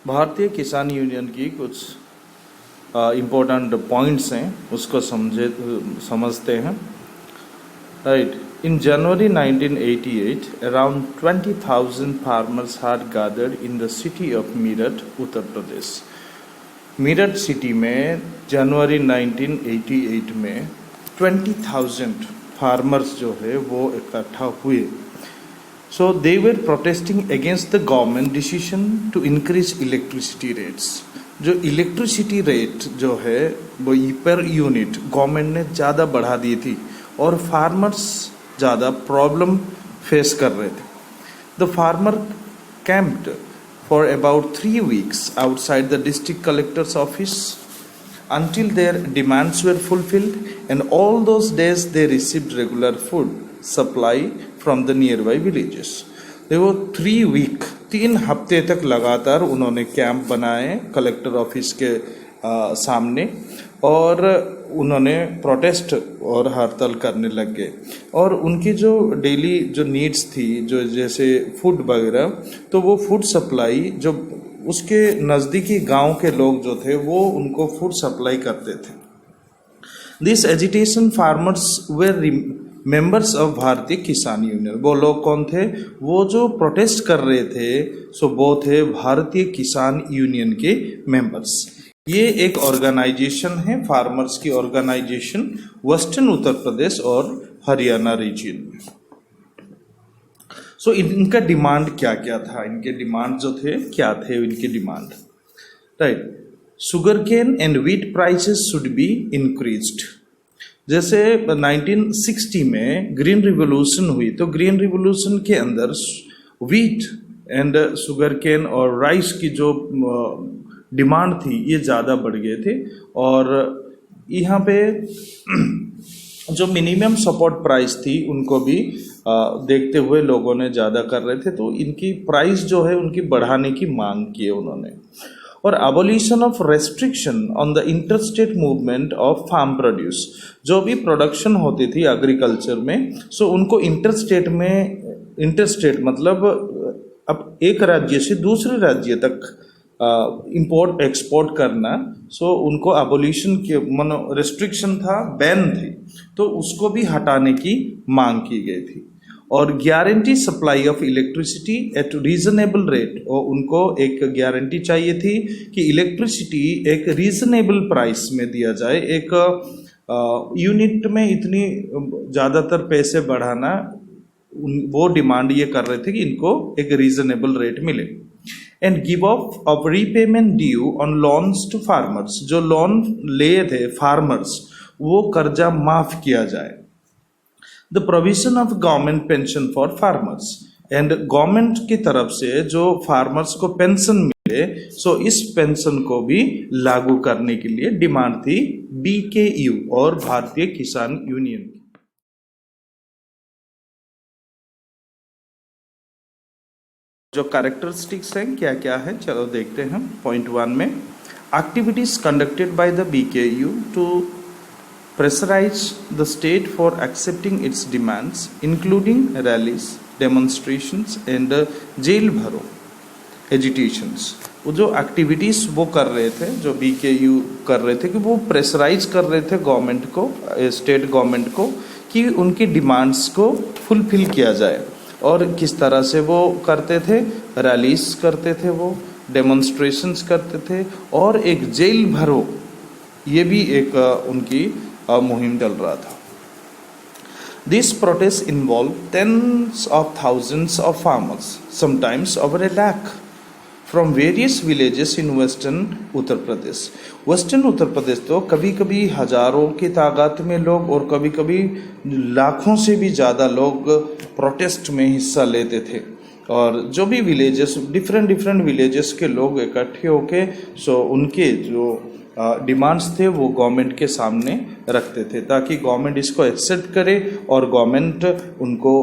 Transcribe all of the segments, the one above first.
भारतीय किसान यूनियन की कुछ इम्पोर्टेंट पॉइंट्स हैं, उसको समझते हैं। Right, in January 1988, around 20,000 farmers had gathered in the city of Meerut, Uttar Pradesh. Meerut city में जनवरी 1988 में 20,000 फार्मर्स जो है वो इकट्ठा हुए। So they were protesting against the government decision to increase electricity rates. जो इलेक्ट्रिसिटी रेट जो है वो पर यूनिट गवर्नमेंट ने ज़्यादा बढ़ा दी थी और फार्मर्स ज़्यादा प्रॉब्लम फेस कर रहे थे। The farmer camped for about 3 weeks outside the district collector's office until their demands were fulfilled, and all those days they received regular food supply from the nearby villages. देखो 3 हफ्ते तक लगातार उन्होंने camp बनाए collector office के सामने और उन्होंने प्रोटेस्ट और हड़ताल करने लग गए। और उनकी जो डेली जो नीड्स थी, जो जैसे फूड वगैरह, तो वो फूड सप्लाई जो उसके नज़दीकी गांव के लोग जो थे वो उनको फूड सप्लाई करते थे। This agitation farmers were members of Bharatiya Kisan union. वो लोग कौन थे? वो जो प्रोटेस्ट कर रहे थे सो वो थे भारतीय किसान यूनियन के मेंबर्स। ये एक ऑर्गेनाइजेशन है, फार्मर्स की ऑर्गेनाइजेशन, वेस्टर्न उत्तर प्रदेश और हरियाणा रीजन में। सो इनका डिमांड क्या क्या था? इनके डिमांड जो थे क्या थे इनके demand? Right, sugar cane and wheat prices should be increased. जैसे 1960 में ग्रीन रिवॉल्यूशन हुई, तो ग्रीन रिवॉल्यूशन के अंदर व्हीट एंड शुगर केन और राइस की जो डिमांड थी ये ज़्यादा बढ़ गए थे। और यहाँ पे जो मिनिमम सपोर्ट प्राइस थी उनको भी देखते हुए लोगों ने ज़्यादा कर रहे थे, तो इनकी प्राइस जो है उनकी बढ़ाने की मांग की है उन्होंने। और abolition of restriction on the interstate movement of farm produce. जो भी प्रोडक्शन होती थी एग्रीकल्चर में, सो उनको इंटरस्टेट मतलब अब एक राज्य से दूसरे राज्य तक इंपोर्ट एक्सपोर्ट करना, सो उनको अबोलिशन के रेस्ट्रिक्शन था, बैन थी, तो उसको भी हटाने की मांग की गई थी। और guarantee supply of electricity at reasonable rate, और उनको एक गारंटी चाहिए थी कि इलेक्ट्रिसिटी एक रीजनेबल प्राइस में दिया जाए। एक यूनिट में इतनी ज़्यादातर पैसे बढ़ाना, वो डिमांड ये कर रहे थे कि इनको एक रीजनेबल रेट मिले। And give of repayment due on loans to farmers. जो लोन लिए थे फार्मर्स वो कर्जा माफ किया जाए। The provision of government pension for farmers, and government की तरफ से जो फार्मर्स को पेंशन मिले, सो इस पेंशन को भी लागू करने के लिए डिमांड थी BKU और भारतीय किसान यूनियन की। जो कैरेक्टरिस्टिक्स हैं क्या क्या है, चलो देखते हैं। पॉइंट 1 में activities conducted by the BKU to pressurize the state for accepting its demands including rallies, demonstrations and jail भरो एजिटेशंस। वो जो एक्टिविटीज वो कर रहे थे, जो BKU कर रहे थे, कि वो प्रेशराइज कर रहे थे गवर्नमेंट को, स्टेट गवर्नमेंट को, कि उनकी डिमांड्स को फुलफिल किया जाए। और किस तरह से वो करते थे? रैलीज करते थे, वो डेमोन्स्ट्रेशंस करते थे, और एक जेल भरो, ये भी एक उनकी मुहिम चल रहा था। This protest involve tens of thousands of farmers, sometimes over a lakh, from various villages in western Uttar Pradesh. Western Uttar Pradesh तो कभी कभी हजारों की तादाद में लोग और कभी कभी लाखों से भी ज़्यादा लोग प्रोटेस्ट में हिस्सा लेते थे। और जो भी विलेजेस, डिफरेंट विलेजेस के लोग इकट्ठे होके सो उनके जो डिमांड्स थे वो गवर्नमेंट के सामने रखते थे, ताकि गवर्नमेंट इसको एक्सेप्ट करे और गवर्नमेंट उनको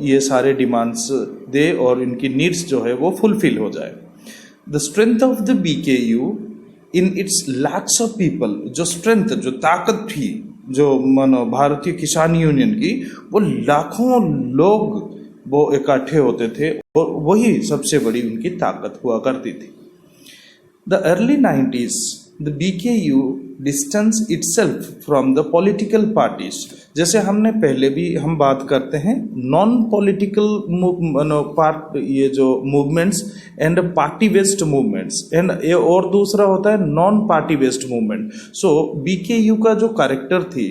ये सारे डिमांड्स दे और इनकी नीड्स जो है वो फुलफिल हो जाए। The strength of the BKU in its lakhs of people. जो स्ट्रेंथ, जो ताकत थी जो भारतीय किसान यूनियन की, वो लाखों लोग वो इकट्ठे होते थे और वही सबसे बड़ी उनकी ताकत हुआ करती थी। The early 90s, the BKU distanced itself from the political parties. जैसे हमने पहले भी हम बात करते हैं नॉन पॉलिटिकल पार्ट, ये जो movements and party based movements, and ये और दूसरा होता है नॉन पार्टी बेस्ड मूवमेंट. सो BKU का जो कैरेक्टर थी,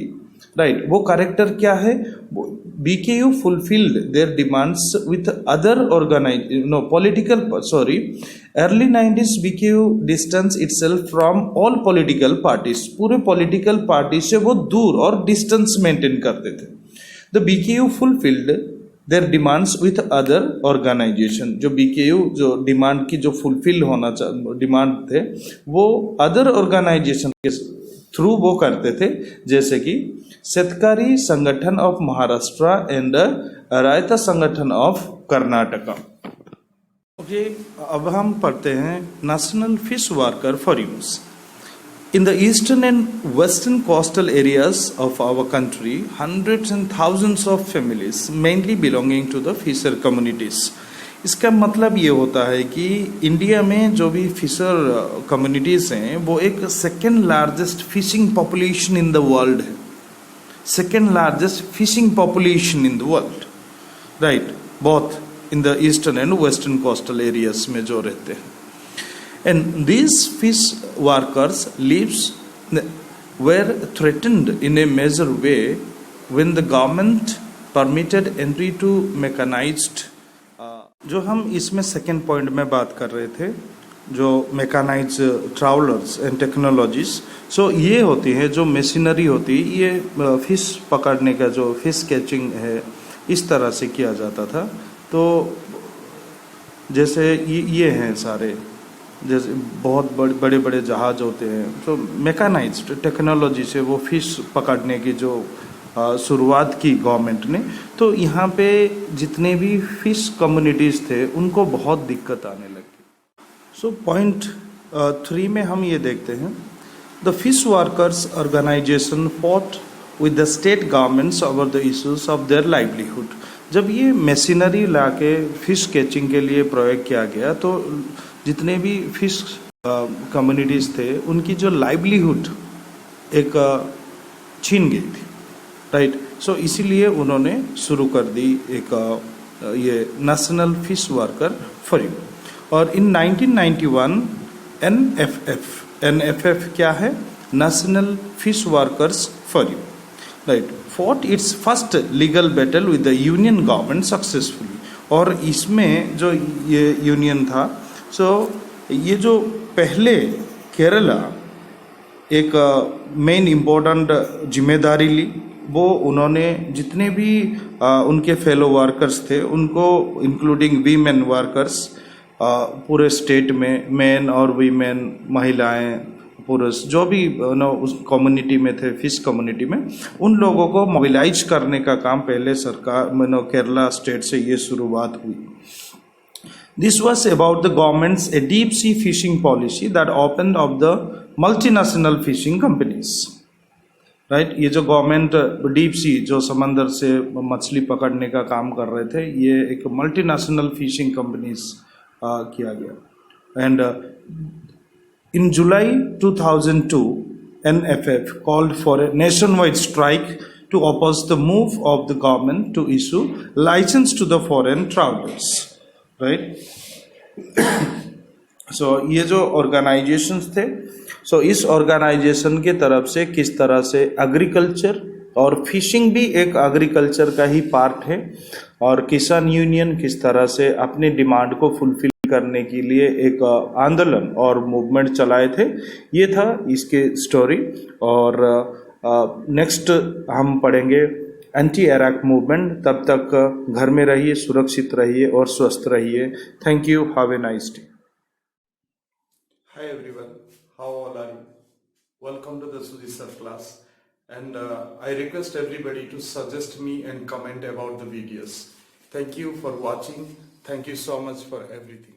राइट, वो कैरेक्टर क्या है? BKU fulfilled their demands with other early 90s BKU distanced itself from all political parties. पूरे political party से वो दूर और distance maintain करते थे. The BKU fulfilled their demands with other organization. जो BKU जो डिमांड की जो फुलफिल होना डिमांड थे वो अदर ऑर्गेनाइजेशन के थ्रू वो करते थे, जैसे कि शेतकारी संगठन ऑफ महाराष्ट्र एंड रायता संगठन ऑफ कर्नाटका. ओके, अब हम पढ़ते हैं national fish worker for use. In the eastern and western coastal areas of our country, hundreds and thousands of families, mainly belonging to the fisher communities. इसका मतलब ये होता है कि इंडिया में जो भी फिशर कम्युनिटीज़ हैं वो एक second largest fishing population in the world है. Second largest fishing population in the world, right, both in the eastern and western coastal areas में जो रहते हैं. And these fish workers' lives were threatened in a major way when the government permitted entry to mechanized. जो हम इसमें second point में बात कर रहे थे, जो मैकेनाइज ट्रावलर्स एंड टेक्नोलॉजीज. सो ये होती है जो मशीनरी होती है, ये फिश पकड़ने का जो फिश कैचिंग है इस तरह से किया जाता था. तो जैसे ये हैं सारे, जैसे बहुत बड़े बड़े जहाज होते हैं, तो मैकेनाइज्ड टेक्नोलॉजी से वो फिश पकड़ने की जो शुरुआत की गवर्नमेंट ने, तो यहाँ पे जितने भी फिश कम्युनिटीज़ थे उनको बहुत दिक्कत आने लगी. सो पॉइंट 3 में हम ये देखते हैं, the fish workers organisation fought with the state governments over the issues of their livelihood. जब ये मशीनरी ला के फिश कैचिंग के लिए प्रयोग किया गया तो जितने भी फिश कम्युनिटीज़ थे उनकी जो लाइवलीहुड एक छीन गई थी, राइट. सो इसीलिए उन्होंने शुरू कर दी एक ये national fish worker for you. और इन 1991 NFF क्या है? National fish workers for you, right, fought it's first legal battle with the union government successfully. और इसमें जो ये यूनियन था, सो ये जो पहले केरला एक मेन इम्पोर्टेंट जिम्मेदारी ली, वो उन्होंने जितने भी उनके फेलो वर्कर्स थे उनको इंक्लूडिंग वीमेन वर्कर्स पूरे स्टेट में, मेन और वीमेन, महिलाएं, पुरुष, जो भी उस कम्युनिटी में थे, फिश कम्युनिटी में, उन लोगों को मोबिलाइज करने का काम पहले सरकार केरला स्टेट से ये शुरुआत हुई. This was about the government's a deep sea fishing policy that opened up the multinational fishing companies. Right? ये जो गवर्नमेंट डीप सी जो समंदर से मछली पकड़ने का काम कर रहे थे, ये एक मल्टीनेशनल फिशिंग कंपनीज किया गया. And in July 2002 NFF called for a nationwide strike to oppose the move of the government to issue license to the foreign travelers. Right. So ये जो ऑर्गेनाइजेशंस थे, सो इस ऑर्गेनाइजेशन के तरफ से किस तरह से एग्रीकल्चर और फिशिंग भी एक एग्रीकल्चर का ही पार्ट है, और किसान यूनियन किस तरह से अपनी डिमांड को फुलफिल करने के लिए एक आंदोलन और मूवमेंट चलाए थे. ये था इसके स्टोरी. और नेक्स्ट हम पढ़ेंगे एंटी इराक मूवमेंट. तब तक घर में रहिए, सुरक्षित रहिए और स्वस्थ रहिए. Thank you. Have a nice day. Hi everyone, how all are you? Welcome to the Suji sir class. And I request everybody to suggest me and comment about the videos. Thank you for watching. Thank you so much for everything.